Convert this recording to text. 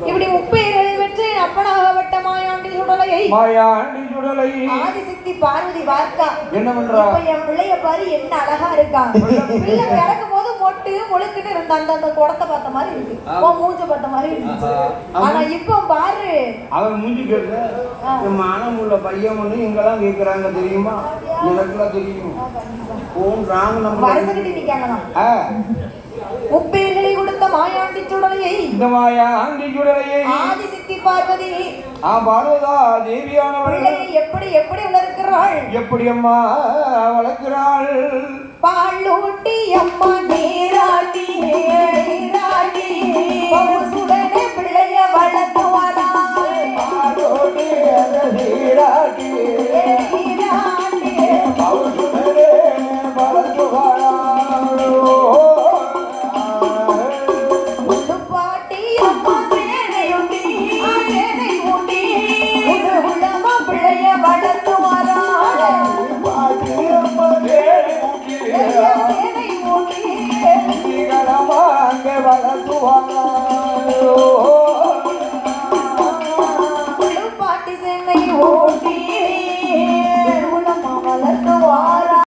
இப்படி முப்பேர்களை வெற்றி அப்பனாகப்பட்ட மாயாண்டி சுடலை ஆதிசக்தி பார்வதி பார்க்கா என்ன பண்றா? என் பிள்ளைய பாரு என்ன அழகா இருக்கான். பிள்ளை பிறக்கும் போது மொட்டு முழுக்குன்னு இருந்த அந்த குடத்தை பார்த்த மாதிரி இருக்கு, மூஞ்ச பார்த்த மாதிரி இருக்கு. ஆனா இப்ப பாரு அவன் மூஞ்சி கேட்க மனம் உள்ள பையன் ஒண்ணு இங்கெல்லாம் கேட்கறாங்க தெரியுமா? எனக்குலாம் தெரியும். வருஷக்கிட்டு நிக்காங்கண்ணா. முப்பேர்களை கொடுத்த மாயாண்டி சுடலையை இந்த மாயாண்டி சுடலையை ஆதிசக்தி பார்வதி பார்வதா தேவியானவள் எப்படி எப்படி வளர்க்கிறாள்? எப்படி அம்மா வளர்க்கிறாள்? பாலூட்டி அம்மா